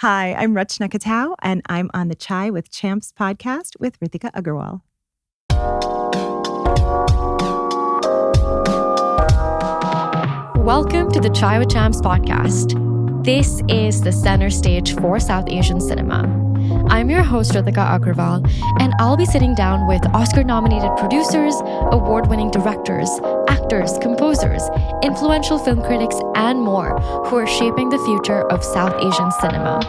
Hi, I'm Rachna Khatau, and I'm on the Chai with Champs podcast with Ritika Agarwal. Welcome to the Chai with Champs podcast. This is the center stage for South Asian cinema. I'm your host, Ritika Agarwal, and I'll be sitting down with Oscar-nominated producers, award-winning directors, actors, composers, influential film critics, and more who are shaping the future of South Asian cinema.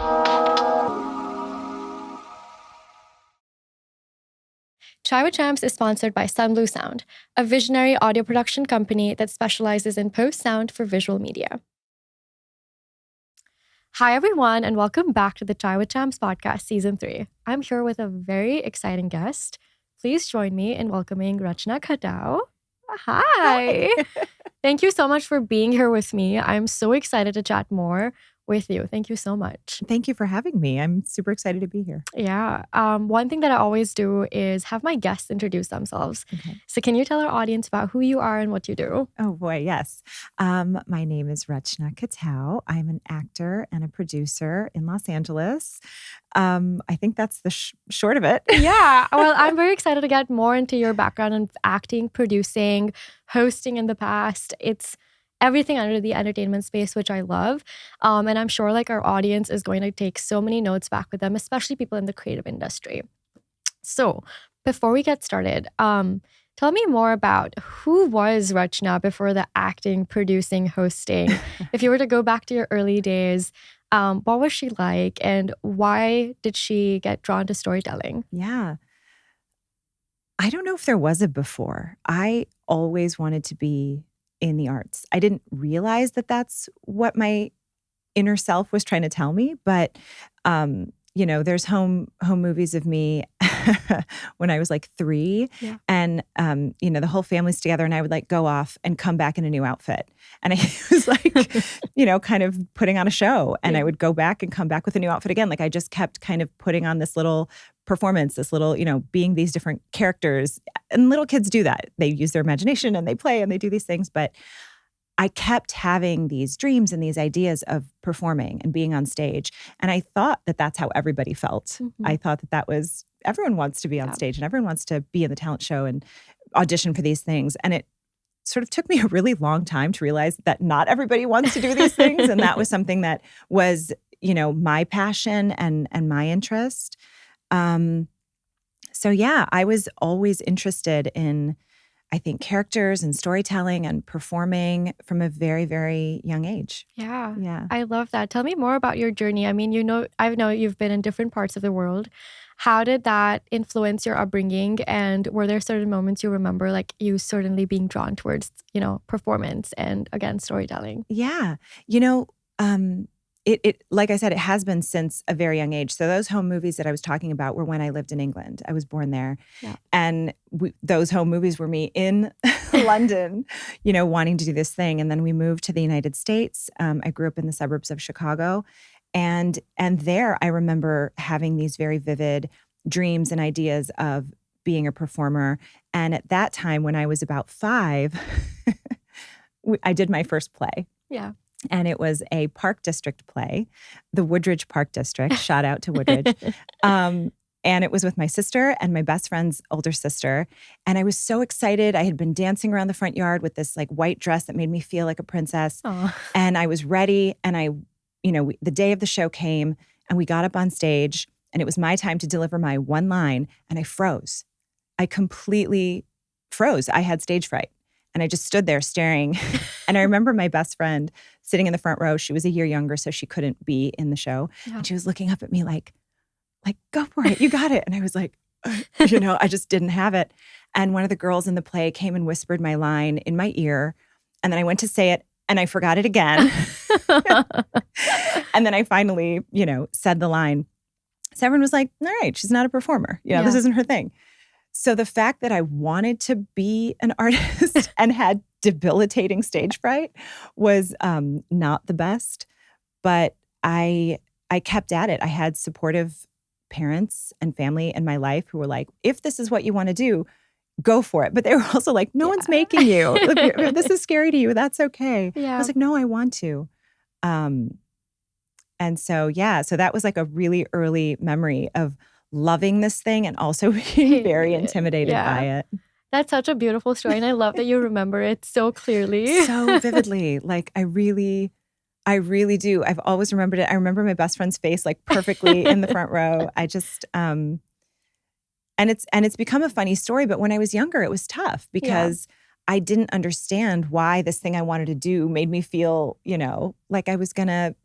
Chai with Champs is sponsored by Sunblue Sound, a visionary audio production company that specializes in post-sound for visual media. Hi, everyone, and welcome back to the Chai with Champs podcast, Season 3. I'm here with a very exciting guest. Please join me in welcoming Rachna Khatau. Hi. Thank you so much for being here with me. I'm so excited to chat more with you. Thank you so much. Thank you for having me. I'm super excited to be here. Yeah. One thing that I always do is have my guests introduce themselves. Okay. So can you tell our audience about who you are and what you do? Oh boy, yes. My name is Rachna Khatau. I'm an actor and a producer in Los Angeles. I think that's the short of it. Yeah. Well, I'm very excited to get more into your background in acting, producing, hosting in the past. It's everything under the entertainment space, which I love. And I'm sure like our audience is going to take so many notes back with them, especially people in the creative industry. So before we get started, tell me more about who was Rachna before the acting, producing, hosting. If you were to go back to your early days, what was she like and why did she get drawn to storytelling? Yeah. I don't know if there was a before. I always wanted to be in the arts. I didn't realize that that's what my inner self was trying to tell me, but there's home movies of me when I was like 3, and the whole family's together, and I would like go off and come back in a new outfit, and I was like, kind of putting on a show, and I would go back and come back with a new outfit again. Like I just kept kind of putting on this little performance, this little, being these different characters. And little kids do that. They use their imagination and they play and they do these things. But I kept having these dreams and these ideas of performing and being on stage. And I thought that that's how everybody felt. Mm-hmm. I thought that was, everyone wants to be on stage and everyone wants to be in the talent show and audition for these things. And it sort of took me a really long time to realize that not everybody wants to do these things. And that was something that was, my passion and my interest. So yeah, I was always interested in, I think, characters and storytelling and performing from a very, very young age. Yeah. I love that. Tell me more about your journey. I mean, I know you've been in different parts of the world. How did that influence your upbringing? And were there certain moments you remember, like you certainly being drawn towards, performance and again, storytelling? Yeah. It like I said, it has been since a very young age. So those home movies that I was talking about were when I lived in England. I was born there. Yeah. And those home movies were me in London, wanting to do this thing. And then we moved to the United States. I grew up in the suburbs of Chicago. And there I remember having these very vivid dreams and ideas of being a performer. And at that time, when I was about 5, I did my first play. Yeah. And it was a Park District play, the Woodridge Park District. Shout out to Woodridge. And it was with my sister and my best friend's older sister. And I was so excited. I had been dancing around the front yard with this like white dress that made me feel like a princess. Aww. And I was ready. And the day of the show came and we got up on stage and it was my time to deliver my one line. And I froze. I completely froze. I had stage fright. And I just stood there staring. And I remember my best friend sitting in the front row. She was a year younger, so she couldn't be in the show. Yeah. And she was looking up at me like, go for it. You got it. And I was like, I just didn't have it. And one of the girls in the play came and whispered my line in my ear. And then I went to say it and I forgot it again. And then I finally, said the line. So everyone was like, all right, she's not a performer. This isn't her thing. So the fact that I wanted to be an artist and had debilitating stage fright was not the best, but I kept at it. I had supportive parents and family in my life who were like, if this is what you want to do, go for it. But they were also like, no one's making you. If this is scary to you, that's okay. Yeah. I was like, no, I want to. And so, yeah, so that was like a really early memory of loving this thing and also being very Hated it. intimidated by Yeah. it. That's such a beautiful story, and I love that you remember it so clearly. So vividly. Like I really do. I've always remembered it. I remember my best friend's face like perfectly in the front row. I just and it's become a funny story, but when I was younger it was tough Yeah. because I didn't understand why this thing I wanted to do made me feel, like I was going to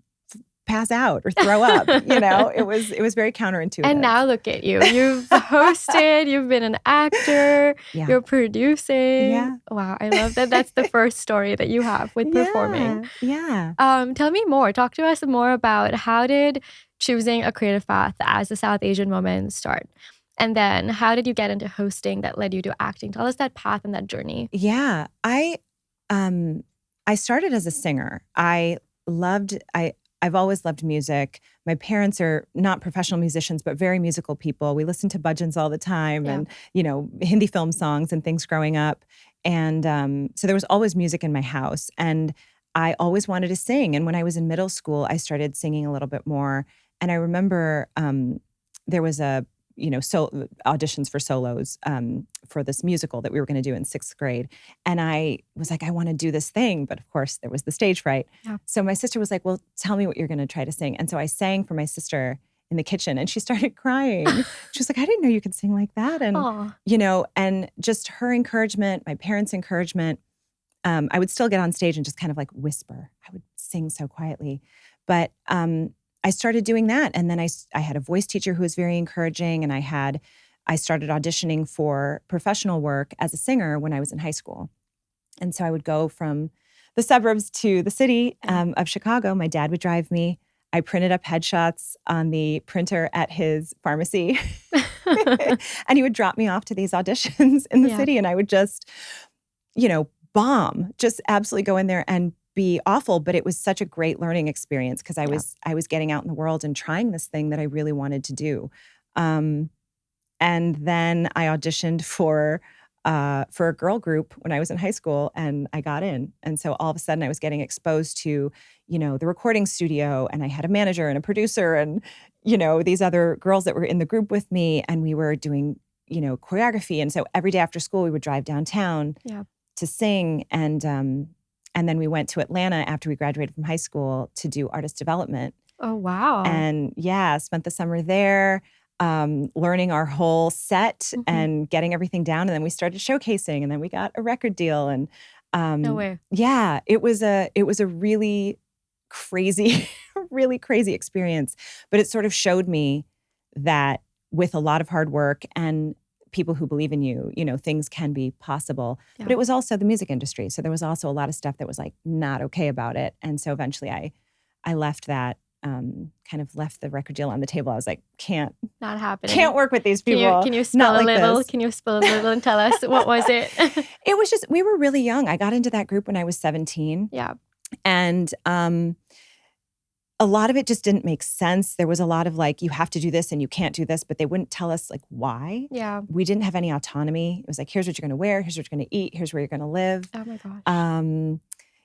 pass out or throw up, It was very counterintuitive. And now look at you. You've hosted, you've been an actor, Yeah. you're producing. Yeah. Wow, I love that. That's the first story that you have with performing. Yeah. Tell me more. Talk to us more about how did choosing a creative path as a South Asian woman start? And then how did you get into hosting that led you to acting? Tell us that path and that journey. Yeah. I started as a singer. I've always loved music. My parents are not professional musicians, but very musical people. We listened to bhajans all the time and, Hindi film songs and things growing up. And so there was always music in my house. And I always wanted to sing. And when I was in middle school, I started singing a little bit more. And I remember there was auditions for solos for this musical that we were going to do in sixth grade. And I was like, I want to do this thing. But of course, there was the stage fright. Yeah. So my sister was like, well, tell me what you're going to try to sing. And so I sang for my sister in the kitchen and she started crying. She was like, I didn't know you could sing like that. And, Aww. And just her encouragement, my parents' encouragement, I would still get on stage and just kind of like whisper. I would sing so quietly. But I started doing that. And then I had a voice teacher who was very encouraging. And I started auditioning for professional work as a singer when I was in high school. And so I would go from the suburbs to the city of Chicago. My dad would drive me. I printed up headshots on the printer at his pharmacy. And he would drop me off to these auditions in the city. And I would just, bomb, just absolutely go in there and be awful. But it was such a great learning experience because I was getting out in the world and trying this thing that I really wanted to do. And then I auditioned for a girl group when I was in high school and I got in. And so all of a sudden I was getting exposed to, the recording studio and I had a manager and a producer and, these other girls that were in the group with me and we were doing, choreography. And so every day after school we would drive downtown to sing. And then we went to Atlanta after we graduated from high school to do artist development. Oh, wow. And spent the summer there. Learning our whole set and getting everything down. And then we started showcasing and then we got a record deal. And no way. Yeah, it was a really crazy, really crazy experience. But it sort of showed me that with a lot of hard work and people who believe in you, things can be possible. Yeah. But it was also the music industry. So there was also a lot of stuff that was like not okay about it. And so eventually I left that. Kind of left the record deal on the table. I was like, not happening. Can't work with these people. Can you spill a little? Can you spill a little and tell us what was it? It was just, we were really young. I got into that group when I was 17. Yeah. And a lot of it just didn't make sense. There was a lot of like, you have to do this and you can't do this, but they wouldn't tell us like why. Yeah. We didn't have any autonomy. It was like, here's what you're going to wear. Here's what you're going to eat. Here's where you're going to live. Oh my gosh.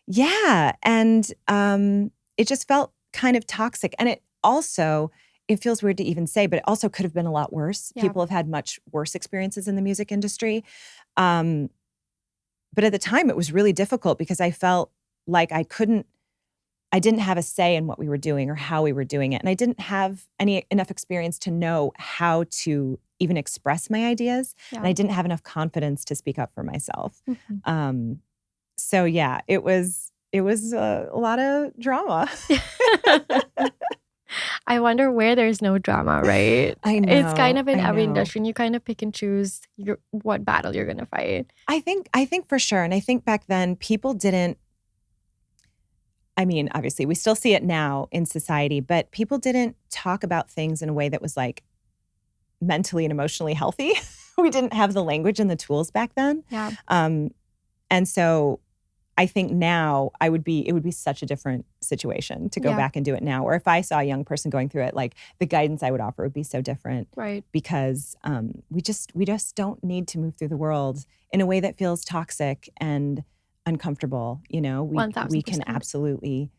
Yeah. And it just felt kind of toxic. And it feels weird to even say, but it also could have been a lot worse. Yeah. People have had much worse experiences in the music industry. But at the time it was really difficult because I felt like I didn't have a say in what we were doing or how we were doing it. And I didn't have enough experience to know how to even express my ideas. Yeah. And I didn't have enough confidence to speak up for myself. Mm-hmm. So yeah, it was a lot of drama. I wonder where there's no drama, right? I know. It's kind of in every industry and you kind of pick and choose what battle you're going to fight. I think for sure. And I think back then people didn't, obviously we still see it now in society, but people didn't talk about things in a way that was like mentally and emotionally healthy. We didn't have the language and the tools back then. Yeah. And so I think now it would be such a different situation to go back and do it now. Or if I saw a young person going through it, like the guidance I would offer would be so different. Right. Because we just don't need to move through the world in a way that feels toxic and uncomfortable. We can absolutely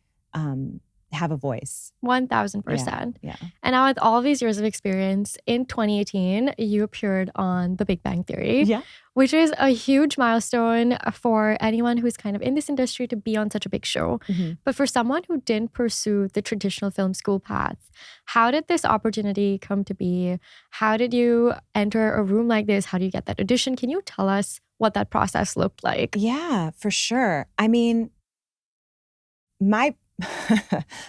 have a voice. 1000%. Yeah. And now with all these years of experience, in 2018, you appeared on The Big Bang Theory, Yeah. which is a huge milestone for anyone who's kind of in this industry to be on such a big show. Mm-hmm. But for someone who didn't pursue the traditional film school path, how did this opportunity come to be? How did you enter a room like this? How do you get that audition? Can you tell us what that process looked like? Yeah, for sure. I mean, my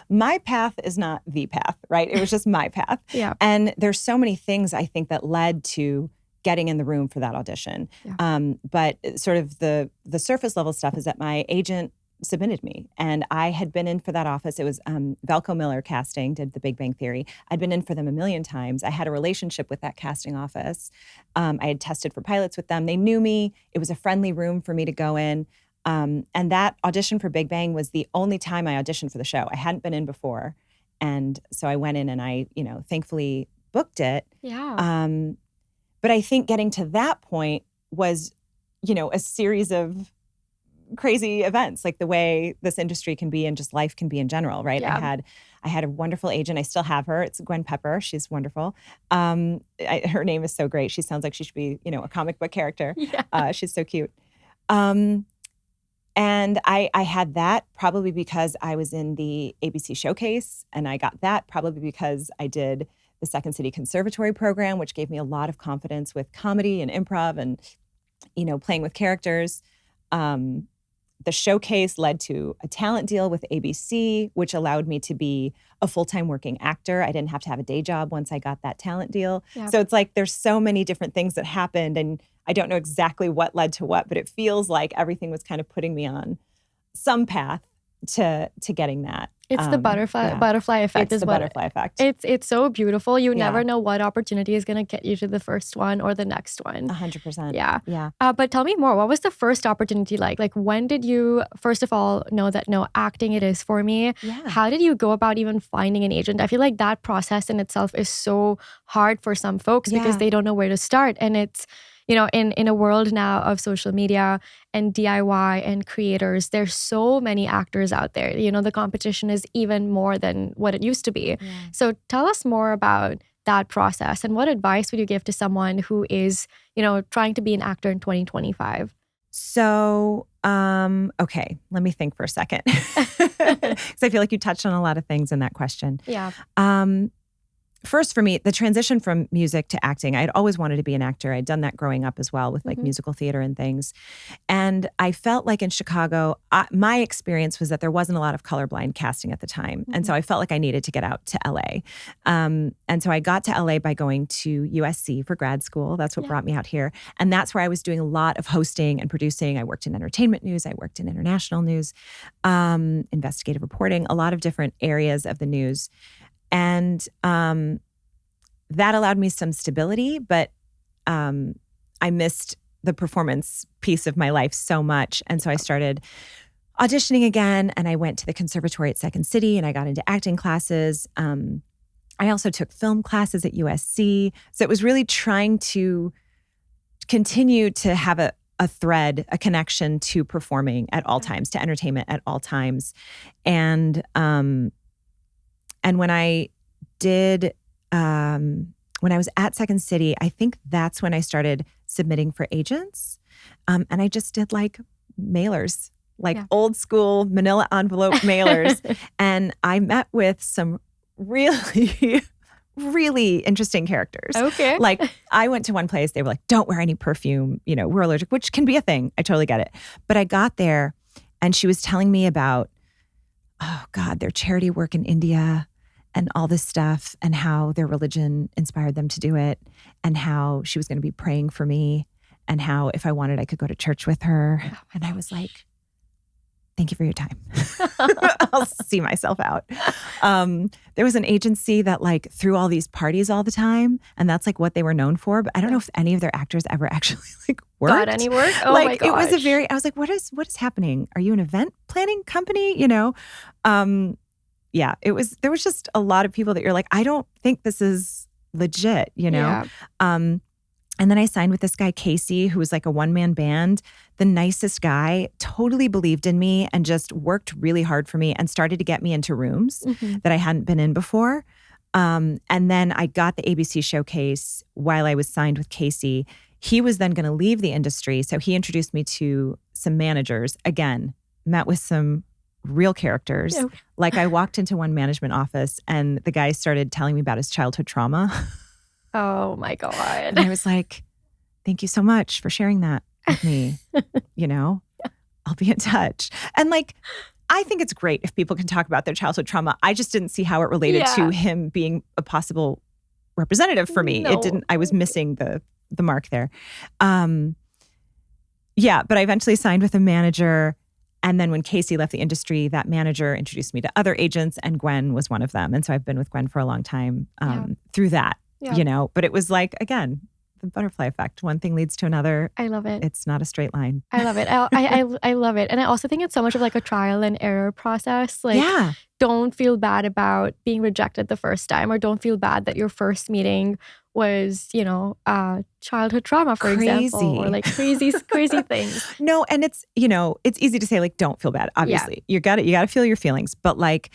my path is not the path, right? It was just my path. Yeah. And there's so many things I think that led to getting in the room for that audition. Yeah. But sort of the surface level stuff is that my agent submitted me, and I had been in for that office. It was Velko Miller Casting did The Big Bang Theory. I'd been in for them a million times. I had a relationship with that casting office. I had tested for pilots with them. They knew me. It was a friendly room for me to go in. And that audition for Big Bang was the only time I auditioned for the show. I hadn't been in before. And so I went in and I, thankfully booked it. Yeah. But I think getting to that point was, a series of crazy events, like the way this industry can be and just life can be in general, right? Yeah. I had a wonderful agent. I still have her. It's Gwen Pepper. She's wonderful. Her name is so great. She sounds like she should be, a comic book character. Yeah. She's so cute. And I had that probably because I was in the ABC Showcase, and I got that probably because I did the Second City Conservatory program, which gave me a lot of confidence with comedy and improv and, playing with characters. The Showcase led to a talent deal with ABC, which allowed me to be a full-time working actor. I didn't have to have a day job once I got that talent deal. Yeah. So it's like there's so many different things that happened, and I don't know exactly what led to what, but it feels like everything was kind of putting me on some path to getting that. It's the butterfly effect. It's the butterfly effect. It's so beautiful. You never know what opportunity is going to get you to the first one or the next one. 100%. Yeah. Yeah. But tell me more. What was the first opportunity like? Like, when did you, first of all, know that no, acting it is for me? Yeah. How did you go about even finding an agent? I feel like that process in itself is so hard for some folks because they don't know where to start. And it's, in a world now of social media and DIY and creators, there's so many actors out there. The competition is even more than what it used to be. Yeah. So tell us more about that process, and what advice would you give to someone who is, trying to be an actor in 2025? So, okay, let me think for a second. Because I feel like you touched on a lot of things in that question. Yeah. First, for me, the transition from music to acting, I'd always wanted to be an actor. I'd done that growing up as well with like musical theater and things. And I felt like in Chicago, my experience was that there wasn't a lot of colorblind casting at the time. And so I felt like I needed to get out to LA. And so I got to LA by going to USC for grad school. That's what brought me out here. And that's where I was doing a lot of hosting and producing. I worked in entertainment news. I worked in international news, investigative reporting, a lot of different areas of the news. And that allowed me some stability, but I missed the performance piece of my life so much. And so I started auditioning again, and I went to the conservatory at Second City, and I got into acting classes. I also took film classes at USC. So it was really trying to continue to have a thread, a connection to performing at all times, to entertainment at all times. And when I did, when I was at Second City, I think that's when I started submitting for agents. And I just did like mailers, like old school manila envelope mailers. And I met with some really, really interesting characters. Okay. Like I went to one place, they were like, don't wear any perfume, we're allergic, which can be a thing. I totally get it. But I got there and she was telling me about, oh God, their charity work in India and all this stuff, and how their religion inspired them to do it, and how she was going to be praying for me, and how if I wanted, I could go to church with her. And I was like, thank you for your time. I'll see myself out. There was an agency that like threw all these parties all the time, and that's like what they were known for. But I don't know if any of their actors ever actually like worked. Got any work? Oh like, my gosh. It was I was like, what is happening? Are you an event planning company? Yeah, there was just a lot of people that you're like, I don't think this is legit, Yeah. And then I signed with this guy, Casey, who was like a one-man band the nicest guy, totally believed in me and just worked really hard for me and started to get me into rooms that I hadn't been in before. And then I got the ABC showcase while I was signed with Casey. He was then going to leave the industry. So he introduced me to some managers. Again, met with some real characters. Yeah. Like I walked into one management office and the guy started telling me about his childhood trauma. Oh my God. And I was like, thank you so much for sharing that with me. I'll be in touch. And like, I think it's great if people can talk about their childhood trauma. I just didn't see how it related to him being a possible representative for me. No. It didn't, I was missing the mark there. But I eventually signed with a manager. And then when Casey left the industry, that manager introduced me to other agents and Gwen was one of them. And so I've been with Gwen for a long time through that, but it was like, again, the butterfly effect. One thing leads to another. I love it. It's not a straight line. I love it. I love it. And I also think it's so much of like a trial and error process. Like, don't feel bad about being rejected the first time, or don't feel bad that your first meeting was, childhood trauma, for example, or like crazy things. No, and it's, it's easy to say like, don't feel bad. Obviously, you got to feel your feelings, but like,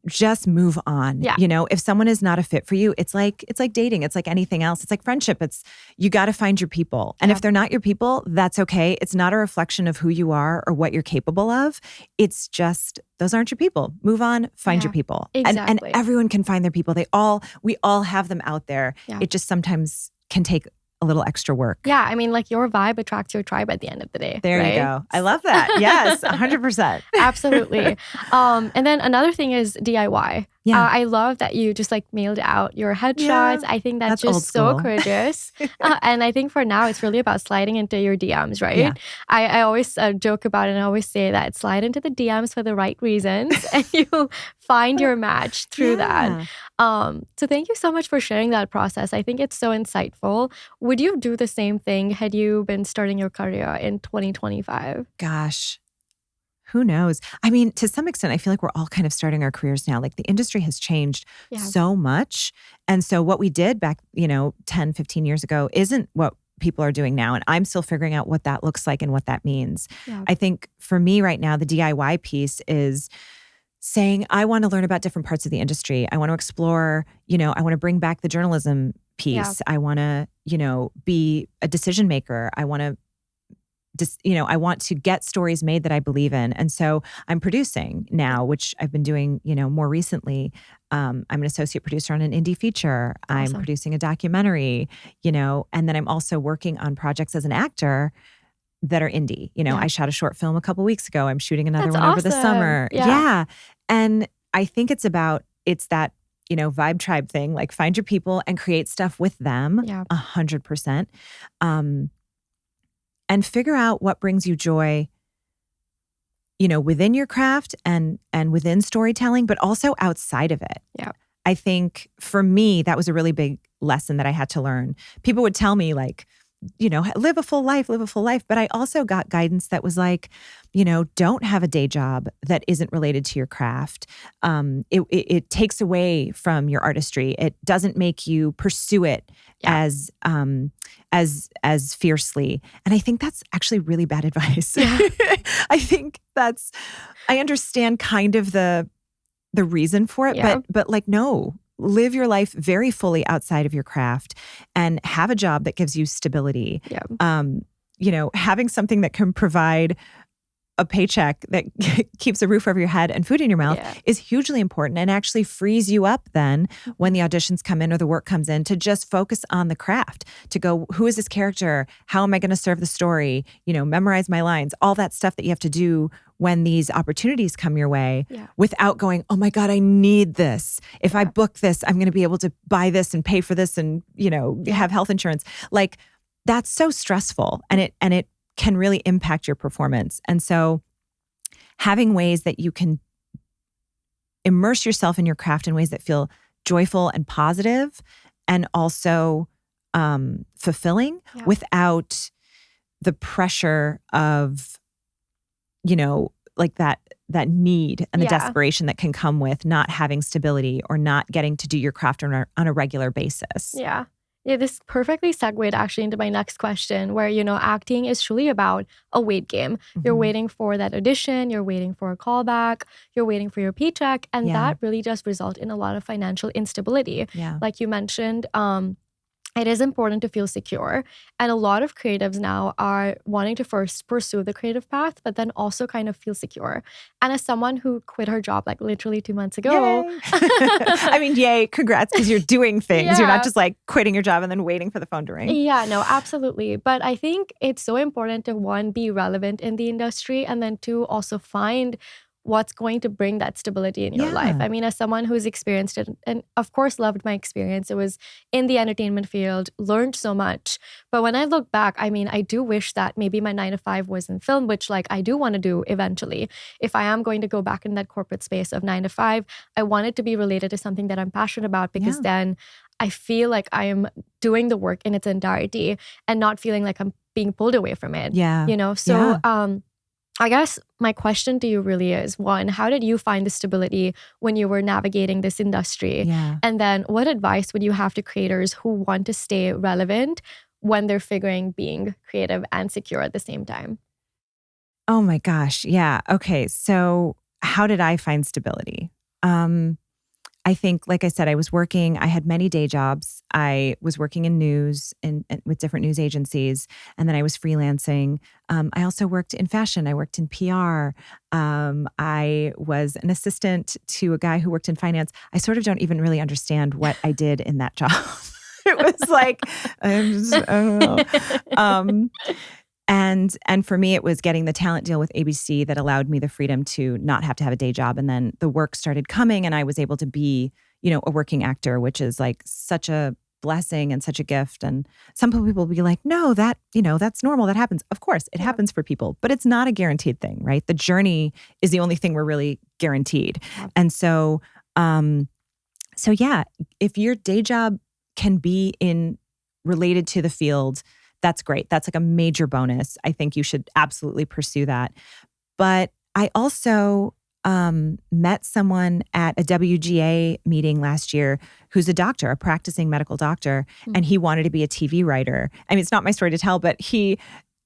just move on. Yeah. If someone is not a fit for you, it's like dating. It's like anything else. It's like friendship. You got to find your people. And if they're not your people, that's okay. It's not a reflection of who you are or what you're capable of. It's just, those aren't your people. Move on, find your people. Exactly. And everyone can find their people. We all have them out there. Yeah. It just sometimes can take a little extra work. Yeah. I mean, like your vibe attracts your tribe at the end of the day. There you go. I love that. Yes, 100%. Absolutely. And then another thing is DIY. Yeah. I love that you just like mailed out your headshots. I think that's just so courageous. And I think for now, it's really about sliding into your DMs, right? Yeah. I always joke about it and I always say that slide into the DMs for the right reasons and you'll find your match through that. So thank you so much for sharing that process. I think it's so insightful. Would you do the same thing had you been starting your career in 2025? Gosh. Who knows? I mean, to some extent, I feel like we're all kind of starting our careers now. Like the industry has changed so much. And so what we did back, 10, 15 years ago isn't what people are doing now. And I'm still figuring out what that looks like and what that means. Yeah. I think for me right now, the DIY piece is saying, I want to learn about different parts of the industry. I want to explore, I want to bring back the journalism piece. I want to, be a decision maker. I want to I want to get stories made that I believe in. And so I'm producing now, which I've been doing, more recently. I'm an associate producer on an indie feature. Awesome. I'm producing a documentary, and then I'm also working on projects as an actor that are indie. I shot a short film a couple weeks ago. I'm shooting another one over the summer. Yeah. And I think it's that, vibe tribe thing, like find your people and create stuff with them 100%. And figure out what brings you joy, within your craft and within storytelling, but also outside of it. Yeah. I think for me, that was a really big lesson that I had to learn. People would tell me like, live a full life. But I also got guidance that was like, don't have a day job that isn't related to your craft. It takes away from your artistry. It doesn't make you pursue it as fiercely. And I think that's actually really bad advice. Yeah. I understand kind of the reason for it, but like, no. Live your life very fully outside of your craft and have a job that gives you stability. Yeah. Having something that can provide a paycheck that keeps a roof over your head and food in your mouth is hugely important and actually frees you up then when the auditions come in or the work comes in to just focus on the craft, to go, who is this character? How am I going to serve the story? Memorize my lines, all that stuff that you have to do when these opportunities come your way without going, oh my God, I need this. If I book this, I'm going to be able to buy this and pay for this and, have health insurance. Like that's so stressful and it can really impact your performance. And so having ways that you can immerse yourself in your craft in ways that feel joyful and positive and also fulfilling without the pressure of, like that need and the desperation that can come with not having stability or not getting to do your craft on a regular basis. Yeah. Yeah, this perfectly segued actually into my next question, where, acting is truly about a wait game. You're Mhm. waiting for that audition, you're waiting for a callback, you're waiting for your paycheck, and Yeah. that really does result in a lot of financial instability. Yeah. Like you mentioned, it is important to feel secure. And a lot of creatives now are wanting to first pursue the creative path, but then also kind of feel secure. And as someone who quit her job like literally 2 months ago, Yay. I mean, yay, congrats, because you're doing things. You're not yeah. just like quitting your job and then waiting for the phone to ring. Yeah, no, absolutely. But I think it's so important to one, be relevant in the industry, and then two, also find what's going to bring that stability in your life. Yeah. I mean, as someone who's experienced it and of course loved my experience, it was in the entertainment field, learned so much. But when I look back, I mean, I do wish that maybe my 9 to 5 was in film, which like I do want to do eventually. If I am going to go back in that corporate space of 9 to 5, I want it to be related to something that I'm passionate about, because Yeah. then I feel like I am doing the work in its entirety and not feeling like I'm being pulled away from it. Yeah. So Yeah. I guess my question to you really is, one, how did you find the stability when you were navigating this industry? Yeah. And then what advice would you have to creators who want to stay relevant when they're figuring being creative and secure at the same time? Oh my gosh. Yeah. Okay. So how did I find stability? I think, like I said, I had many day jobs. I was working in news and with different news agencies, and then I was freelancing. I also worked in fashion. I worked in PR. I was an assistant to a guy who worked in finance. I sort of don't even really understand what I did in that job. It was like, I don't know. And for me, it was getting the talent deal with ABC that allowed me the freedom to not have to have a day job. And then the work started coming, and I was able to be, a working actor, which is like such a blessing and such a gift. And some people will be like, no, that's normal. That happens. Of course, it happens for people, but it's not a guaranteed thing, right? The journey is the only thing we're really guaranteed. Yeah. And so yeah, if your day job can be related to the field, that's great. That's like a major bonus. I think you should absolutely pursue that. But I also met someone at a WGA meeting last year who's a doctor, a practicing medical doctor, and he wanted to be a TV writer. I mean, it's not my story to tell, but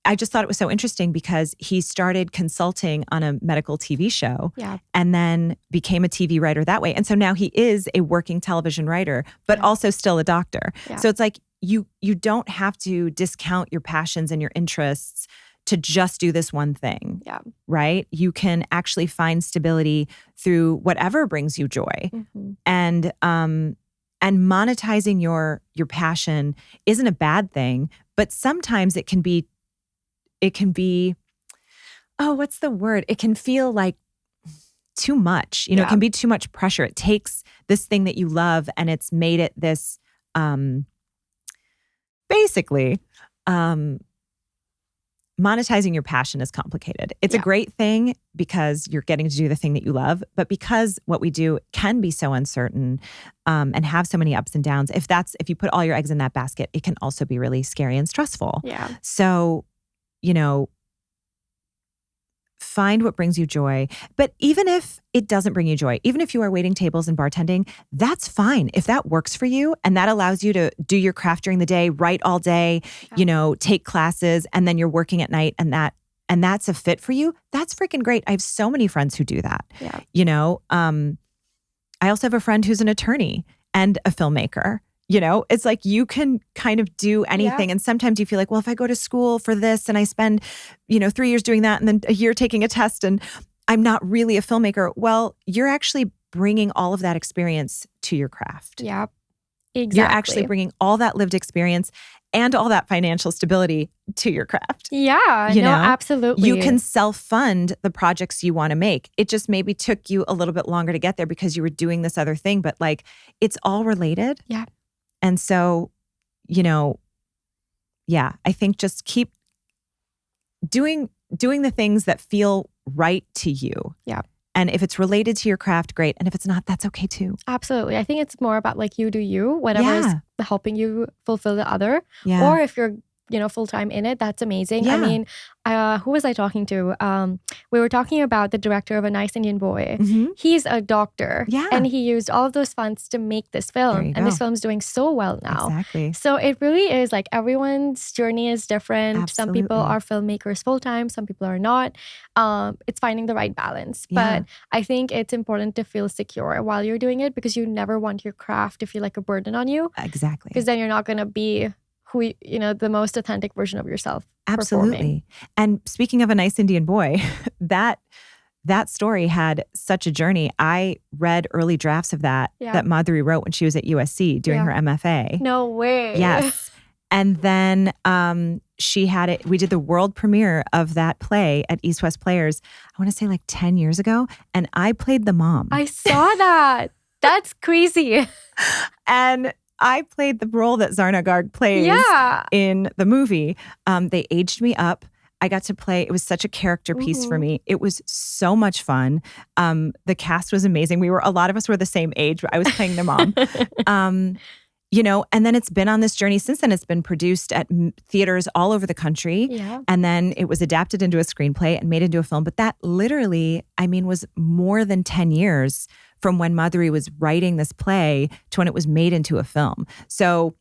I just thought it was so interesting because he started consulting on a medical TV show and then became a TV writer that way. And so now he is a working television writer, but also still a doctor. Yeah. So it's like, you don't have to discount your passions and your interests to just do this one thing, right? You can actually find stability through whatever brings you joy. Mm-hmm. And monetizing your passion isn't a bad thing, but sometimes it can be, oh, what's the word? It can feel like too much. It can be too much pressure. It takes this thing that you love and it's made it this, basically, monetizing your passion is complicated. It's a great thing because you're getting to do the thing that you love, but because what we do can be so uncertain and have so many ups and downs, if you put all your eggs in that basket, it can also be really scary and stressful. Yeah. So, find what brings you joy. But even if it doesn't bring you joy, even if you are waiting tables and bartending, that's fine. If that works for you and that allows you to do your craft during the day, write all day, take classes, and then you're working at night and that's a fit for you, that's freaking great. I have so many friends who do that. Yeah. I also have a friend who's an attorney and a filmmaker. It's like you can kind of do anything. And sometimes you feel like, well, if I go to school for this and I spend, 3 years doing that and then a year taking a test and I'm not really a filmmaker. Well, you're actually bringing all of that experience to your craft. Yeah, exactly. You're actually bringing all that lived experience and all that financial stability to your craft. Yeah, absolutely. You can self-fund the projects you want to make. It just maybe took you a little bit longer to get there because you were doing this other thing, but like it's all related. Yeah. And so, I think just keep doing the things that feel right to you. Yeah. And if it's related to your craft, great. And if it's not, that's okay too. Absolutely. I think it's more about like you do you, whatever is helping you fulfill the other. Yeah. Or if you're full-time in it, that's amazing. Yeah. I mean, who was I talking to? We were talking about the director of A Nice Indian Boy. Mm-hmm. He's a doctor. Yeah. And he used all of those funds to make this There film. you And this go. film's doing so well now. Exactly. So it really is like everyone's journey is different. Some people Absolutely. are filmmakers full-time, some people are not. It's finding the right balance. Yeah. But I think it's important to feel secure while you're doing it, because you never want your craft to feel like a burden on you. Exactly. Because then you're not going to be the most authentic version of yourself. Absolutely. Performing. And speaking of A Nice Indian Boy, that story had such a journey. I read early drafts of that Madhuri wrote when she was at USC doing her MFA. No way. Yes. And then she had it. We did the world premiere of that play at East West Players, I want to say like 10 years ago. And I played the mom. I saw that. That's crazy. And I played the role that Zarna Garg plays in the movie. They aged me up. I got to play. It was such a character piece for me. It was so much fun. The cast was amazing. A lot of us were the same age. I was playing the mom. And then it's been on this journey since then. It's been produced at theaters all over the country. Yeah. And then it was adapted into a screenplay and made into a film. But that literally, was more than 10 years from when Madhuri was writing this play to when it was made into a film. So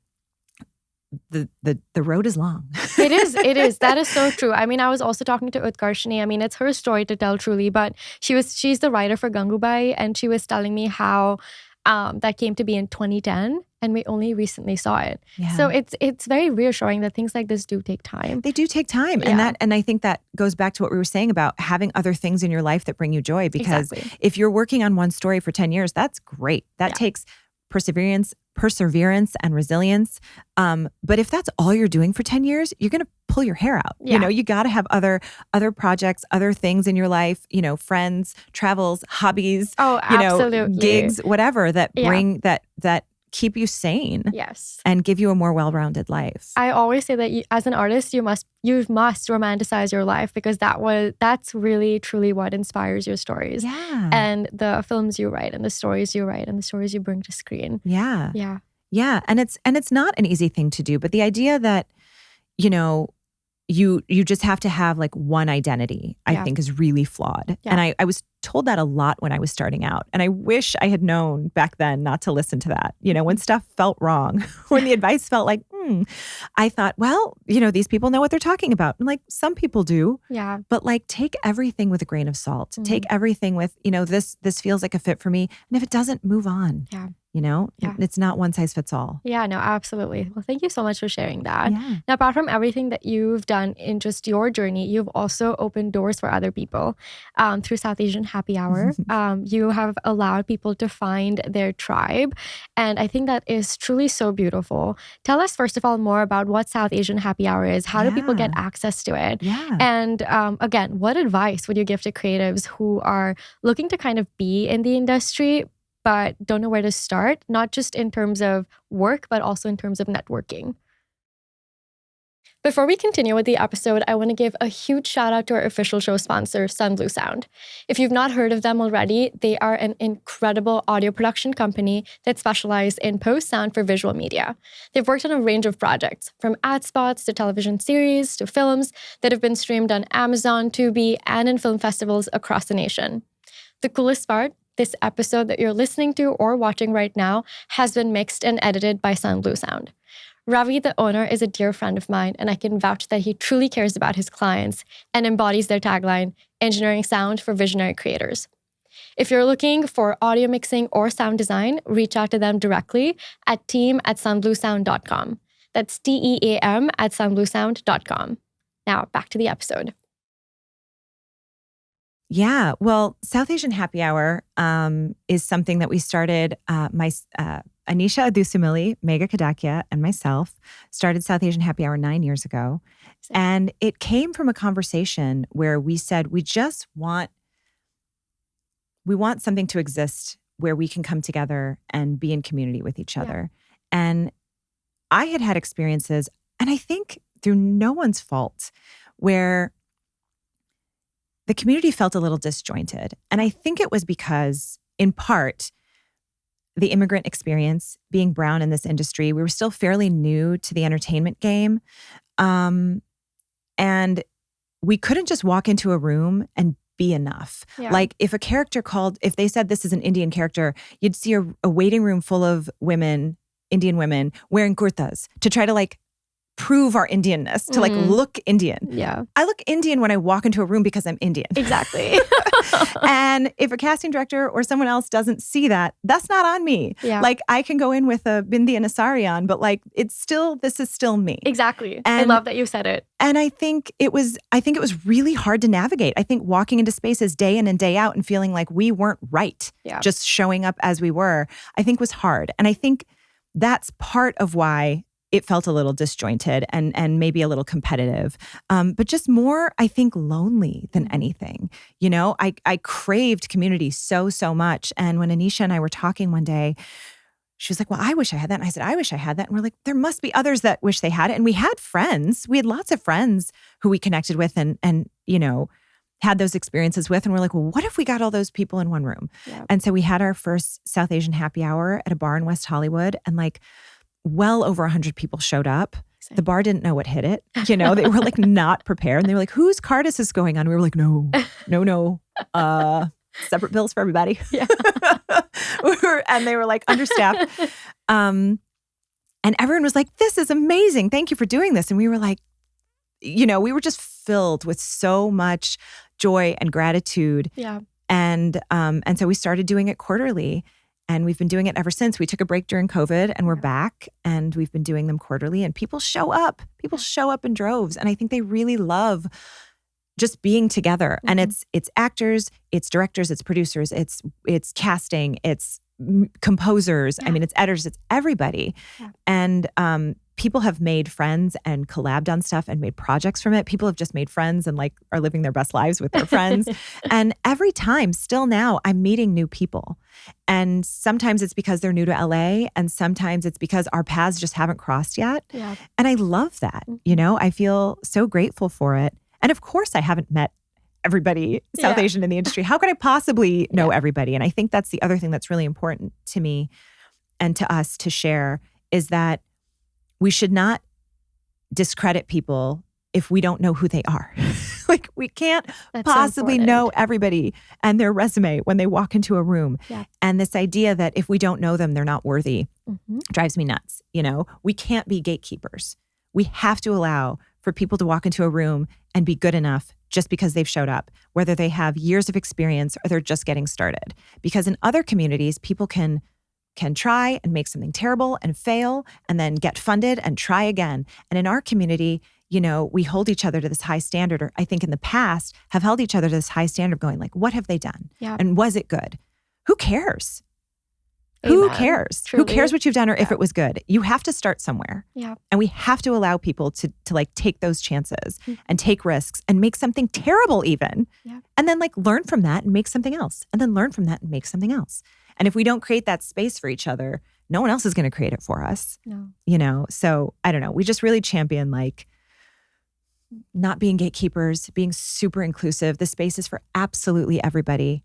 the road is long. It is. That is so true. I was also talking to Utkarshini. It's her story to tell truly, but she's the writer for Gangubai, and she was telling me how that came to be in 2010, and we only recently saw it. Yeah. So it's very reassuring that things like this do take time. They do take time. Yeah. And I think that goes back to what we were saying about having other things in your life that bring you joy, because if you're working on one story for 10 years, that's great. That takes perseverance and resilience. But if that's all you're doing for 10 years, you're going to pull your hair out. Yeah. You got to have other projects, other things in your life, friends, travels, hobbies, absolutely. Gigs, whatever that bring that keep you sane. Yes. And give you a more well-rounded life. I always say that as an artist, you must romanticize your life, because that's really truly what inspires your stories. Yeah. And the films you write and the stories you write and the stories you bring to screen. Yeah. Yeah. Yeah. And it's not an easy thing to do, but the idea that, you just have to have like one identity, I think is really flawed. Yeah. And I was told that a lot when I was starting out. And I wish I had known back then not to listen to that. When stuff felt wrong, when the advice felt like, I thought, well, these people know what they're talking about. And like, some people do. Yeah. But like, take everything with a grain of salt. Mm-hmm. Take everything with, this feels like a fit for me. And if it doesn't, move on. Yeah. It's not one size fits all. Yeah, no, absolutely. Well, thank you so much for sharing that. Yeah. Now, apart from everything that you've done in just your journey, you've also opened doors for other people through South Asian Happy Hour. You have allowed people to find their tribe. And I think that is truly so beautiful. Tell us, first of all, more about what South Asian Happy Hour is. How do people get access to it? Yeah. And again, what advice would you give to creatives who are looking to kind of be in the industry, but don't know where to start, not just in terms of work, but also in terms of networking? Before we continue with the episode, I want to give a huge shout out to our official show sponsor, Sun Blue Sound. If you've not heard of them already, they are an incredible audio production company that specialize in post-sound for visual media. They've worked on a range of projects, from ad spots to television series to films that have been streamed on Amazon, Tubi, and in film festivals across the nation. The coolest part, this episode that you're listening to or watching right now has been mixed and edited by Sun Blue Sound. Ravi, the owner, is a dear friend of mine, and I can vouch that he truly cares about his clients and embodies their tagline, engineering sound for visionary creators. If you're looking for audio mixing or sound design, reach out to them directly at team@sunbluesound.com. That's TEAM@sunbluesound.com. Now, back to the episode. Yeah, well, South Asian Happy Hour is something that we started. Anisha Adusumili, Megha Kadakia, and myself started South Asian Happy Hour 9 years ago. And it came from a conversation where we said, we want something to exist where we can come together and be in community with each other. And I had experiences, and I think through no one's fault, where the community felt a little disjointed. And I think it was because, in part, the immigrant experience, being brown in this industry, we were still fairly new to the entertainment game. And we couldn't just walk into a room and be enough. Yeah. Like if if they said this is an Indian character, you'd see a waiting room full of women, Indian women, wearing kurtas to try to like prove our Indianness, to like look Indian. Yeah. I look Indian when I walk into a room because I'm Indian. Exactly. And if a casting director or someone else doesn't see that, that's not on me. Yeah. Like I can go in with a bindi and a sari on, but like this is still me. Exactly. And I love that you said it. And I think it was really hard to navigate. I think walking into spaces day in and day out and feeling like we weren't right, just showing up as we were, I think was hard. And I think that's part of why it felt a little disjointed and maybe a little competitive, but just more, I think, lonely than anything. You know, I craved community so much. And when Anisha and I were talking one day, she was like, well, I wish I had that. And I said, I wish I had that. And we're like, there must be others that wish they had it. And we had friends. We had lots of friends who we connected with and you know, had those experiences with. And we're like, well, what if we got all those people in one room? Yeah. And so we had our first South Asian happy hour at a bar in West Hollywood. And like, well over 100 people showed up. Same. The bar didn't know what hit it. You know, they were like not prepared. And they were like, whose card is this going on? We were like, no. Separate bills for everybody. Yeah. And they were like understaffed. And everyone was like, this is amazing. Thank you for doing this. And we were like, you know, we were just filled with so much joy and gratitude. Yeah. And so we started doing it quarterly. And we've been doing it ever since. We took a break during COVID and we're back and we've been doing them quarterly and people show up. People show up in droves. And I think they really love just being together. And it's actors, it's directors, it's producers, it's casting, it's composers. I mean, it's editors, it's everybody. Yeah. And people have made friends and collabed on stuff and made projects from it. People have just made friends and like are living their best lives with their friends. And every time, still now, I'm meeting new people. And sometimes it's because they're new to LA and sometimes it's because our paths just haven't crossed yet. Yeah. And I love that. You know, I feel so grateful for it. And of course, I haven't met everybody South Asian in the industry. How could I possibly know everybody? And I think that's the other thing that's really important to me and to us to share is that we should not discredit people if we don't know who they are. Like we can't possibly know everybody and their resume when they walk into a room. Yeah. And this idea that if we don't know them, they're not worthy drives me nuts. You know, we can't be gatekeepers. We have to allow for people to walk into a room and be good enough just because they've showed up, whether they have years of experience or they're just getting started. Because in other communities, people can try and make something terrible and fail and then get funded and try again. And in our community, you know, we hold each other to this high standard, or I think in the past have held each other to this high standard going like, what have they done? Yeah. And was it good? Who cares? Amen. Who cares? Truly. Who cares what you've done or if it was good? You have to start somewhere. Yeah. And we have to allow people to like take those chances and take risks and make something terrible even. Yeah. And then like learn from that and make something else. And then learn from that and make something else. And if we don't create that space for each other, no one else is going to create it for us. No. You know, so I don't know. We just really champion like not being gatekeepers, being super inclusive. The space is for absolutely everybody.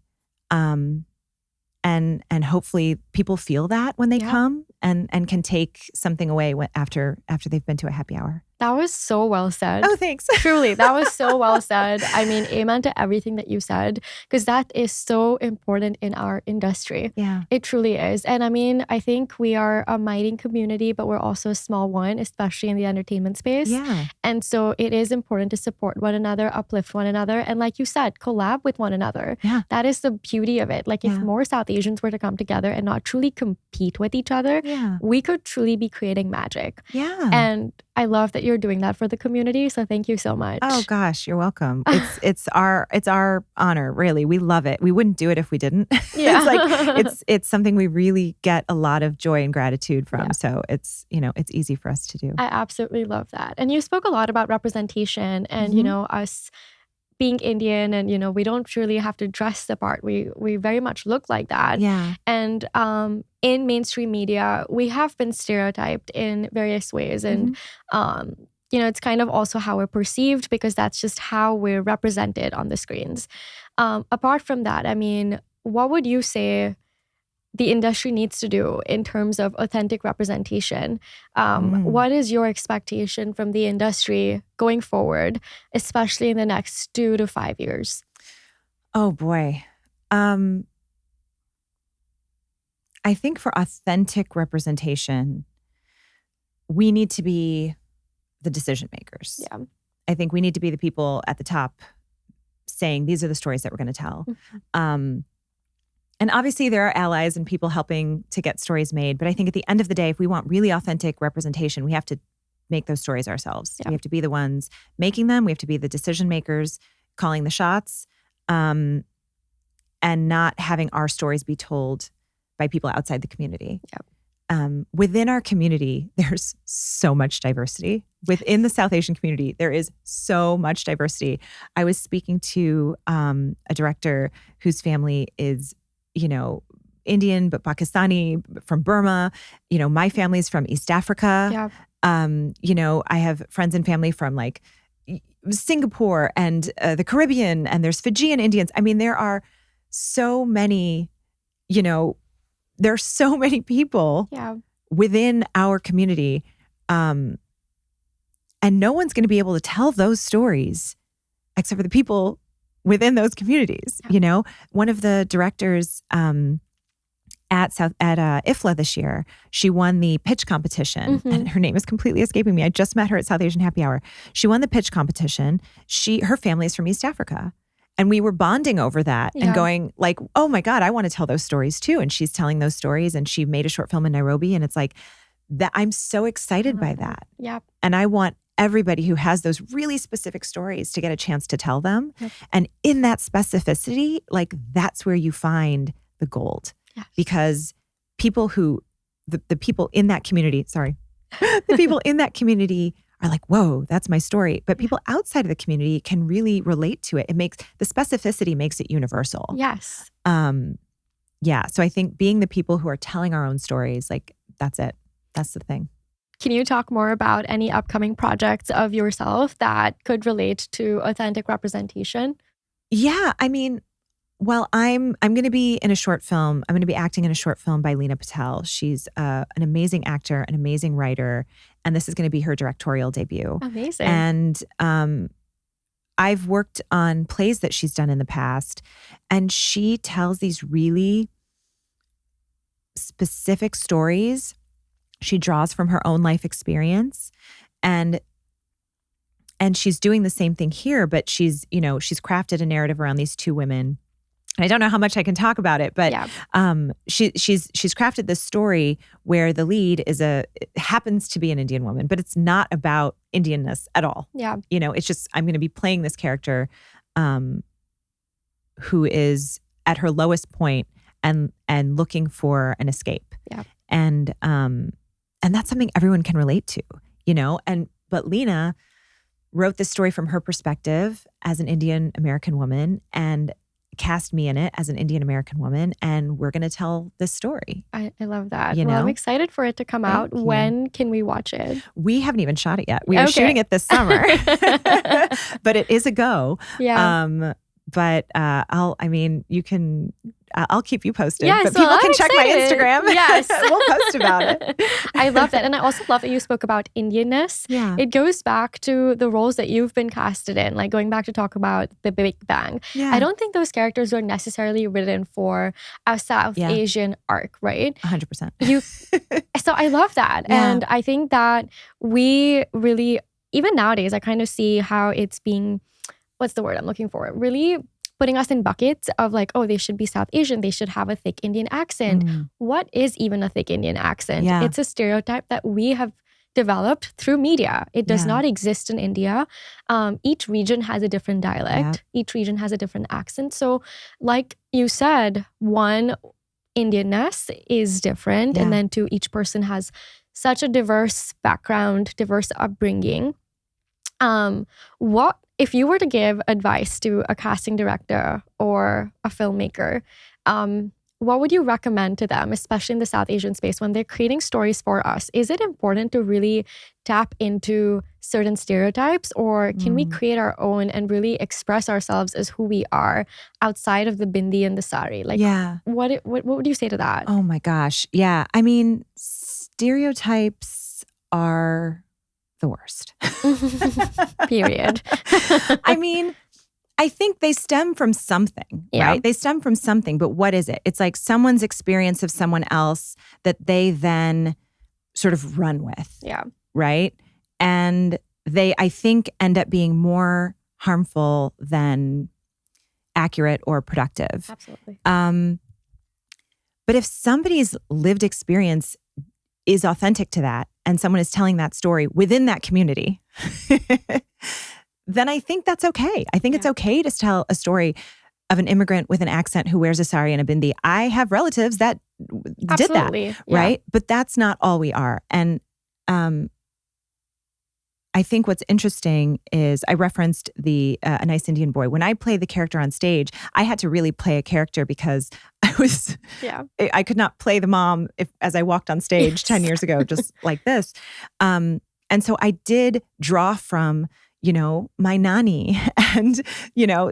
And hopefully people feel that when they come and can take something away after they've been to a happy hour. That was so well said. Oh, thanks. Truly, that was so well said. I mean, amen to everything that you said, because that is so important in our industry. Yeah. It truly is. And I mean, I think we are a mighty community, but we're also a small one, especially in the entertainment space. Yeah. And so it is important to support one another, uplift one another, and like you said, collab with one another. Yeah. That is the beauty of it. Like if more South Asians were to come together and not truly compete with each other, we could truly be creating magic. Yeah. And I love that you're doing that for the community. So thank you so much. Oh gosh, you're welcome. It's our honor, really. We love it. We wouldn't do it if we didn't. Yeah. It's like it's something we really get a lot of joy and gratitude from. Yeah. So it's, you know, it's easy for us to do. I absolutely love that. And you spoke a lot about representation and, you know, us being Indian and, you know, we don't really have to dress the part. We very much look like that. Yeah. And in mainstream media, we have been stereotyped in various ways. And, you know, it's kind of also how we're perceived because that's just how we're represented on the screens. Apart from that, I mean, what would you say the industry needs to do in terms of authentic representation. Mm. What is your expectation from the industry going forward, especially in the next 2 to 5 years? Oh boy. I think for authentic representation, we need to be the decision makers. Yeah. I think we need to be the people at the top saying, these are the stories that we're going to tell. And obviously there are allies and people helping to get stories made. But I think at the end of the day, if we want really authentic representation, we have to make those stories ourselves. Yeah. We have to be the ones making them. We have to be the decision makers, calling the shots, and not having our stories be told by people outside the community. Yep. Within our community, there's so much diversity. Within the South Asian community, there is so much diversity. I was speaking to a director whose family is, Indian, but Pakistani, from Burma. My family's from East Africa. Yeah. I have friends and family from like Singapore and the Caribbean, and there's Fijian Indians. I mean, there are so many, there are so many people within our community. And no one's going to be able to tell those stories except for the people within those communities. Yeah. One of the directors at IFLA this year, she won the pitch competition, and her name is completely escaping me. I just met her at South Asian Happy Hour. She won the pitch competition. Her family is from East Africa. And we were bonding over that and going like, oh my God, I want to tell those stories too. And she's telling those stories, and she made a short film in Nairobi. And it's like that. I'm so excited by that. Yeah. And I want everybody who has those really specific stories to get a chance to tell them. Yep. And in that specificity, like that's where you find the gold. Yes. Because people the people in that community, the people in that community are like, whoa, that's my story. But people outside of the community can really relate to it. The specificity makes it universal. Yes. So I think being the people who are telling our own stories, like that's it. That's the thing. Can you talk more about any upcoming projects of yourself that could relate to authentic representation? Yeah. I mean, well, I'm going to be in a short film. I'm going to be acting in a short film by Rachna Khatau. She's an amazing actor, an amazing writer, and this is going to be her directorial debut. Amazing. And I've worked on plays that she's done in the past, and she tells these really specific stories. She draws from her own life experience, and she's doing the same thing here, but she's crafted a narrative around these two women. I don't know how much I can talk about it, but she's crafted this story where the lead happens to be an Indian woman, but it's not about Indianness at all. Yeah. It's just, I'm going to be playing this character who is at her lowest point and looking for an escape. Yeah. And that's something everyone can relate to, but Lena wrote this story from her perspective as an Indian American woman and cast me in it as an Indian American woman, and we're going to tell this story. I love that. Well, I'm excited for it to come out. Thank you. When can we watch it? We haven't even shot it yet. We are shooting it this summer, but it is a go. Yeah. I'll keep you posted. Yes, but people can check my Instagram. Yes. We'll post about it. I love that. And I also love that you spoke about Indianness. Yeah. It goes back to the roles that you've been casted in, like going back to talk about the Big Bang. Yeah. I don't think those characters were necessarily written for a South Asian arc, right? 100%. So I love that. Yeah. And I think that we really, even nowadays, I kind of see how it's being, what's the word I'm looking for? Really putting us in buckets of like, oh, they should be South Asian. They should have a thick Indian accent. What is even a thick Indian accent? Yeah. It's a stereotype that we have developed through media. It does not exist in India. Each region has a different dialect. Yeah. Each region has a different accent. So like you said, one, Indianness is different. And then two, each person has such a diverse background, diverse upbringing. What if you were to give advice to a casting director or a filmmaker, what would you recommend to them, especially in the South Asian space, when they're creating stories for us? Is it important to really tap into certain stereotypes, or can we create our own and really express ourselves as who we are outside of the bindi and the sari? Like, what would you say to that? Oh my gosh. Yeah. I mean, stereotypes are the worst. Period. I mean, I think they stem from something, right? They stem from something, but what is it? It's like someone's experience of someone else that they then sort of run with. Yeah. Right? And they, I think, end up being more harmful than accurate or productive. Absolutely. But if somebody's lived experience is authentic to that, and someone is telling that story within that community, then I think that's okay. I think it's okay to tell a story of an immigrant with an accent who wears a sari and a bindi. I have relatives that did that, right? But that's not all we are. And I think what's interesting is I referenced the A Nice Indian Boy. When I play the character on stage, I had to really play a character because I could not play the mom as I walked on stage 10 years ago, just like this. And so I did draw from, my nani and,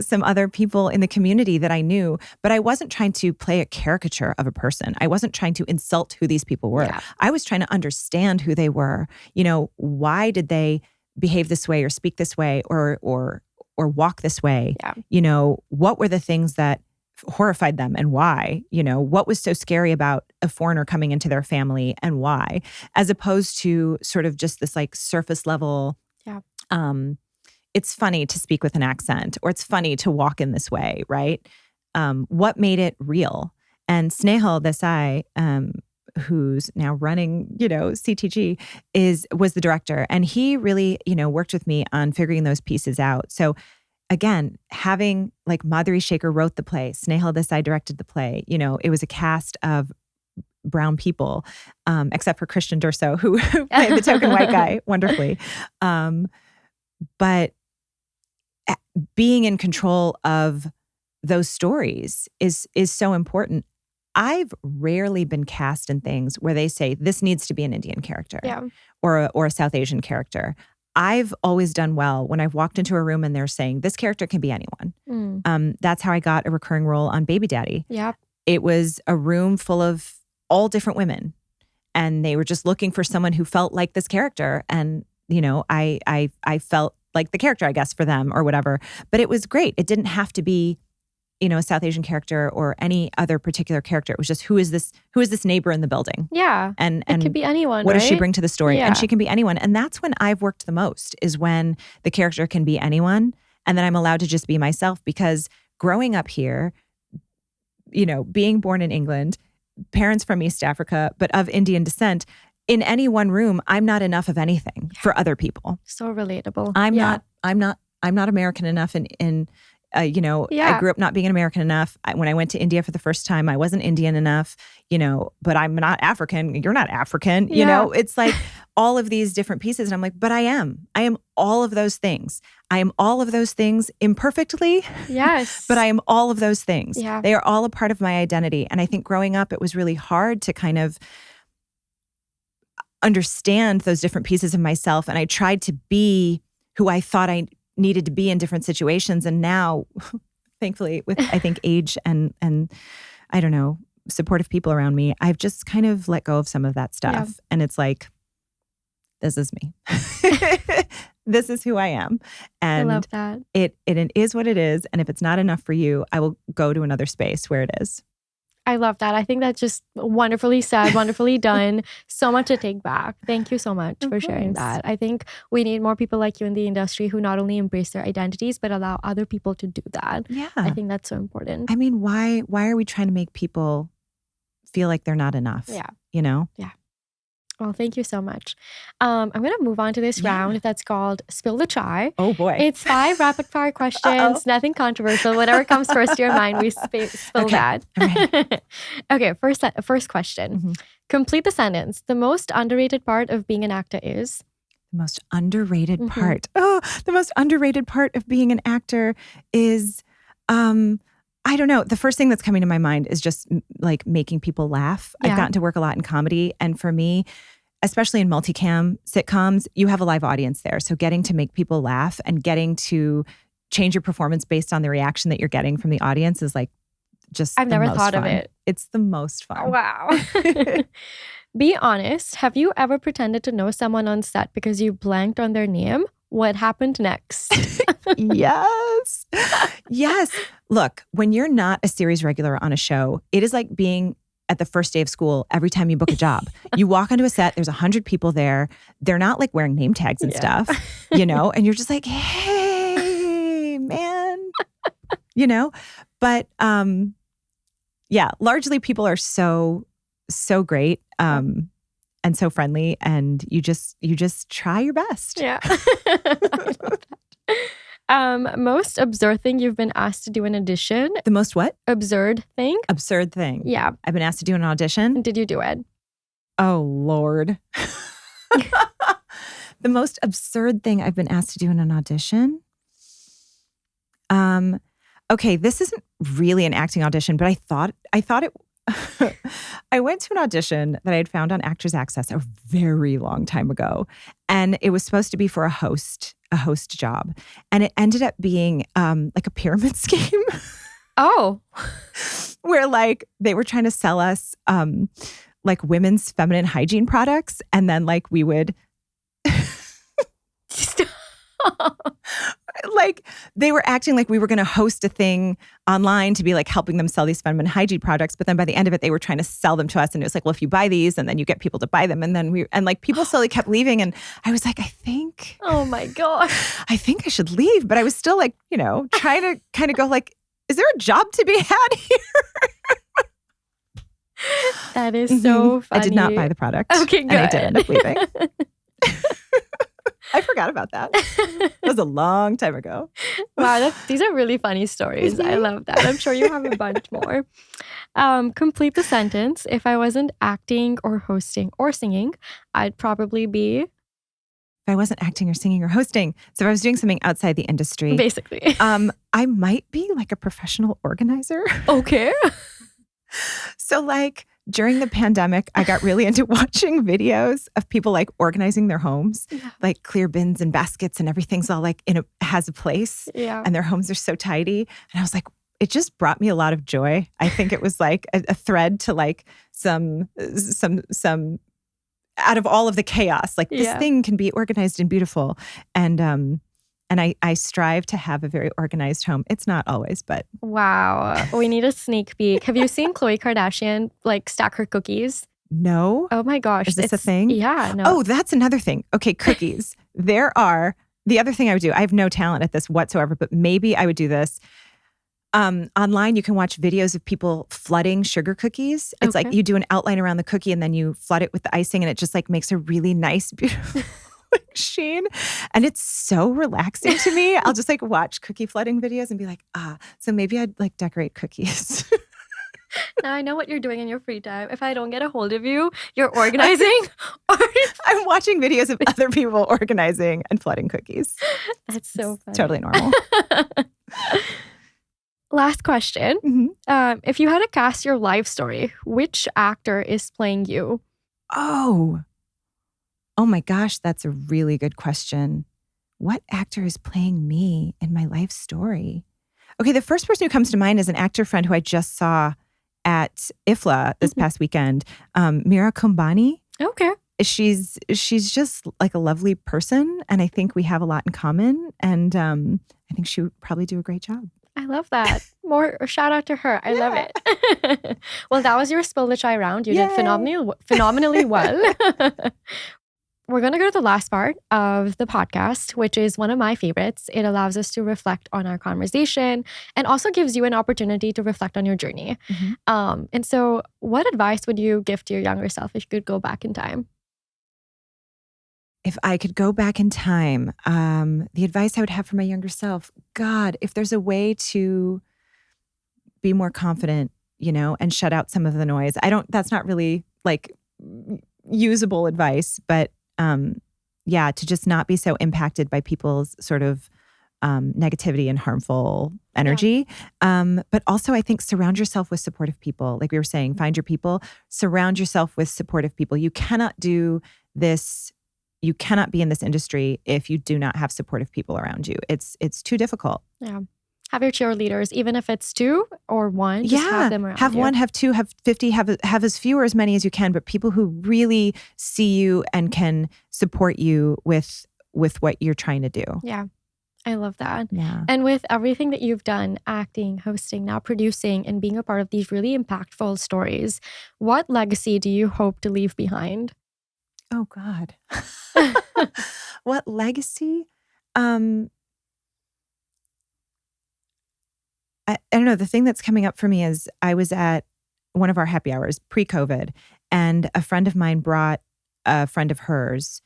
some other people in the community that I knew, but I wasn't trying to play a caricature of a person. I wasn't trying to insult who these people were. I was trying to understand who they were. Why did they behave this way or speak this way or walk this way? What were the things that horrified them and why? What was so scary about a foreigner coming into their family and why? As opposed to sort of just this like surface level, it's funny to speak with an accent, or it's funny to walk in this way, right? What made it real? And Snehal Desai, who's now running, CTG, was the director. And he really, worked with me on figuring those pieces out. So again, having like Madhuri Shekhar wrote the play, Snehal Desai directed the play, it was a cast of brown people, except for Christian Durso, who played the token white guy wonderfully. But being in control of those stories is so important. I've rarely been cast in things where they say this needs to be an Indian character or a South Asian character. I've always done well when I've walked into a room and they're saying this character can be anyone. That's how I got a recurring role on Baby Daddy. It was a room full of all different women, and they were just looking for someone who felt like this character. And I felt like the character, I guess, for them or whatever. But it was great. It didn't have to be, a South Asian character or any other particular character. It was just who is this neighbor in the building? And it could be anyone. What does she bring to the story? And she can be anyone. And that's when I've worked the most, is when the character can be anyone, and then I'm allowed to just be myself. Because growing up here, being born in England, parents from East Africa, but of Indian descent, in any one room, I'm not enough of anything for other people. So relatable. I'm not American enough I grew up not being American enough. When I went to India for the first time, I wasn't Indian enough, but I'm not African. You're not African. It's like all of these different pieces. And I'm like, but I am all of those things. I am all of those things imperfectly. Yes. But I am all of those things. Yeah. They are all a part of my identity. And I think growing up, it was really hard to kind of understand those different pieces of myself. And I tried to be who I thought I needed to be in different situations. And now, thankfully, with I think age and I don't know, supportive people around me, I've just kind of let go of some of that stuff. Yeah. And it's like, this is me. This is who I am. And I love that. It is what it is. And if it's not enough for you, I will go to another space where it is. I love that. I think that's just wonderfully said, wonderfully done. So much to take back. Thank you so much for sharing that. I think we need more people like you in the industry who not only embrace their identities, but allow other people to do that. Yeah. I think that's so important. I mean, why are we trying to make people feel like they're not enough? Yeah. Yeah. Well, thank you so much. I'm going to move on to this round that's called Spill the Chai. Oh, boy. It's 5 rapid fire questions, nothing controversial. Whatever comes first to your mind, we spill that. Okay, first question. Mm-hmm. Complete the sentence. The most underrated part of being an actor is? The most underrated part. Oh, the most underrated part of being an actor is I don't know. The first thing that's coming to my mind is just like making people laugh. Yeah. I've gotten to work a lot in comedy. And for me, especially in multicam sitcoms, you have a live audience there. So getting to make people laugh and getting to change your performance based on the reaction that you're getting from the audience is like just I've never thought fun. of it. It's the most fun. Wow. Be honest. Have you ever pretended to know someone on set because you blanked on their name? What happened next? Yes. Yes. Look, when you're not a series regular on a show, it is like being at the first day of school every time you book a job. You walk onto a set, there's 100 people there. They're not like wearing name tags and stuff, and you're just like, hey, man, But largely people are so great. And so friendly, and you just try your best. Yeah. I love that. Most absurd thing you've been asked to do an audition? The most what? Absurd thing? Absurd thing. Yeah. I've been asked to do an audition. Did you do it? Oh, Lord. The most absurd thing I've been asked to do in an audition? Okay, this isn't really an acting audition, but I thought it I went to an audition that I had found on Actors Access a very long time ago. And it was supposed to be for a host job. And it ended up being like a pyramid scheme. Oh. Where like they were trying to sell us like women's feminine hygiene products. And then like we would like they were acting like we were going to host a thing online to be like helping them sell these feminine hygiene products. But then by the end of it, they were trying to sell them to us. And it was like, well, if you buy these and then you get people to buy them. And then like people slowly kept leaving. And I was like, oh my God, I think I should leave. But I was still like, trying to kind of go like, is there a job to be had here? That is so funny. I did not buy the product. Okay, good. And I did end up leaving. I forgot about that. That was a long time ago. Wow, these are really funny stories. I love that. I'm sure you have a bunch more. Complete the sentence. If I wasn't acting or hosting or singing, I'd probably be... If I wasn't acting or singing or hosting. So if I was doing something outside the industry. Basically. I might be like a professional organizer. Okay. So like during the pandemic, I got really into watching videos of people like organizing their homes, like clear bins and baskets and everything's all like has a place and their homes are so tidy. And I was like, it just brought me a lot of joy. I think it was like a thread to like some out of all of the chaos, like this thing can be organized and beautiful. And I strive to have a very organized home. It's not always, but... Wow. We need a sneak peek. Have you seen Khloe Kardashian like stack her cookies? No. Oh my gosh. Is this a thing? Yeah. No. Oh, that's another thing. Okay, cookies. The other thing I would do, I have no talent at this whatsoever, but maybe I would do this. Online, you can watch videos of people flooding sugar cookies. It's like you do an outline around the cookie and then you flood it with the icing and it just like makes a really nice, beautiful... sheen. And it's so relaxing to me. I'll just like watch cookie flooding videos and be like, so maybe I'd like decorate cookies. Now I know what you're doing in your free time. If I don't get a hold of you, you're organizing. I'm watching videos of other people organizing and flooding cookies. That's so funny. It's totally normal. Last question. Mm-hmm. If you had to cast your life story, which actor is playing you? Oh my gosh, that's a really good question. What actor is playing me in my life story? Okay, the first person who comes to mind is an actor friend who I just saw at IFLA this past weekend, Mira Kumbani. Okay. She's just like a lovely person, and I think we have a lot in common, and I think she would probably do a great job. I love that. More shout out to her. I love it. Well, that was your Spill the Chai round. You did phenomenally well. We're going to go to the last part of the podcast, which is one of my favorites. It allows us to reflect on our conversation and also gives you an opportunity to reflect on your journey. Mm-hmm. And so what advice would you give to your younger self if you could go back in time? If I could go back in time, the advice I would have for my younger self, God, if there's a way to be more confident, and shut out some of the noise. That's not really like usable advice, but to just not be so impacted by people's sort of negativity and harmful energy. But also I think surround yourself with supportive people. Like we were saying, find your people, surround yourself with supportive people. You cannot do this. You cannot be in this industry if you do not have supportive people around you. It's too difficult. Yeah. Have your cheerleaders, even if it's 2 or 1, just have them around have you. 1, have 2, have 50, have as few or as many as you can, but people who really see you and can support you with what you're trying to do. Yeah. I love that. Yeah. And with everything that you've done, acting, hosting, now producing, and being a part of these really impactful stories, what legacy do you hope to leave behind? Oh God. What legacy? I don't know. The thing that's coming up for me is I was at one of our happy hours pre-COVID, and a friend of mine brought a friend of hers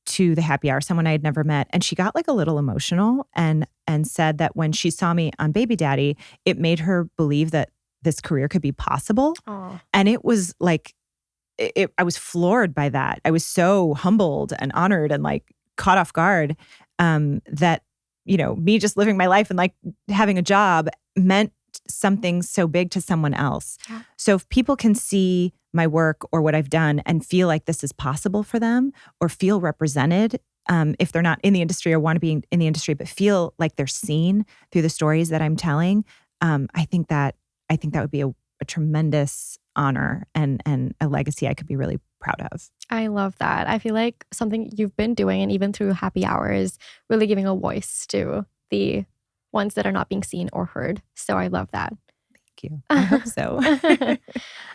to the happy hour, someone I had never met. And she got like a little emotional and said that when she saw me on Baby Daddy, it made her believe that this career could be possible. Oh. And it was like, I was floored by that. I was so humbled and honored and like caught off guard that, me just living my life and like having a job meant something so big to someone else. Yeah. So if people can see my work or what I've done and feel like this is possible for them or feel represented, if they're not in the industry or want to be in the industry, but feel like they're seen through the stories that I'm telling, I think that would be a tremendous honor and a legacy I could be really proud of. I love that. I feel like something you've been doing, and even through happy hours, really giving a voice to the ones that are not being seen or heard. So I love that. Thank you. I hope so.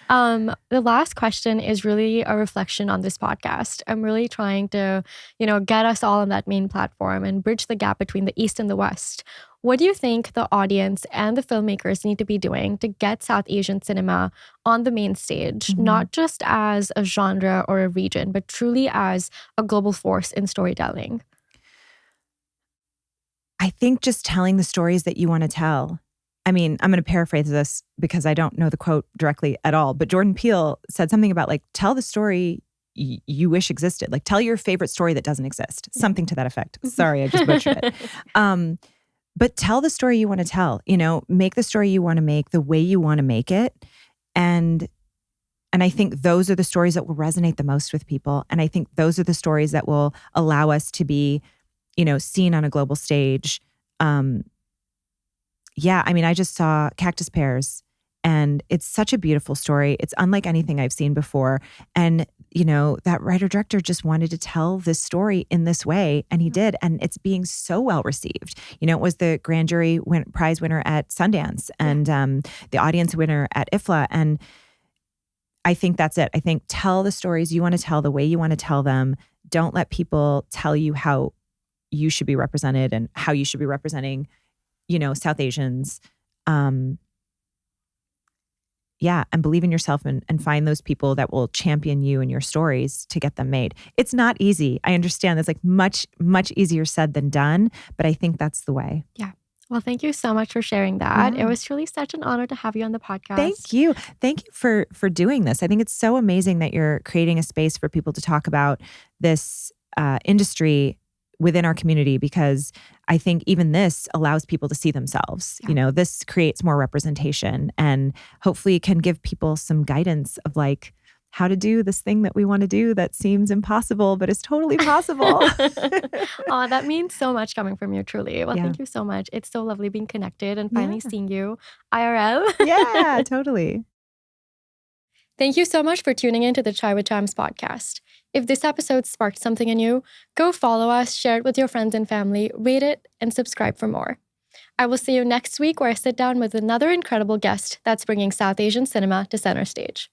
The last question is really a reflection on this podcast. I'm really trying to, get us all on that main platform and bridge the gap between the East and the West. What do you think the audience and the filmmakers need to be doing to get South Asian cinema on the main stage, not just as a genre or a region, but truly as a global force in storytelling? I think just telling the stories that you want to tell. I mean, I'm going to paraphrase this because I don't know the quote directly at all, but Jordan Peele said something about like, tell the story you wish existed. Like, tell your favorite story that doesn't exist. Something to that effect. Sorry, I just butchered it. But tell the story you want to tell, make the story you want to make the way you want to make it. And I think those are the stories that will resonate the most with people. And I think those are the stories that will allow us to be, seen on a global stage. Yeah, I mean, I just saw Cactus Pears, and it's such a beautiful story. It's unlike anything I've seen before. And, that writer-director just wanted to tell this story in this way, and he did. And it's being so well received. It was the grand jury prize winner at Sundance and the audience winner at IFLA. And I think that's it. I think tell the stories you want to tell the way you want to tell them. Don't let people tell you how you should be represented and how you should be representing South Asians. And believe in yourself and find those people that will champion you and your stories to get them made. It's not easy. I understand that's like much, much easier said than done, but I think that's the way. Yeah. Well, thank you so much for sharing that. It was truly such an honor to have you on the podcast. Thank you. Thank you for doing this. I think it's so amazing that you're creating a space for people to talk about this industry within our community, because I think even this allows people to see themselves. Yeah. This creates more representation and hopefully can give people some guidance of like how to do this thing that we want to do that seems impossible, but is totally possible. Oh, that means so much coming from you, truly. Well, thank you so much. It's so lovely being connected and finally seeing you IRL. Yeah, totally. Thank you so much for tuning in to the Chai with Chimes podcast. If this episode sparked something in you, go follow us, share it with your friends and family, rate it, and subscribe for more. I will see you next week where I sit down with another incredible guest that's bringing South Asian cinema to center stage.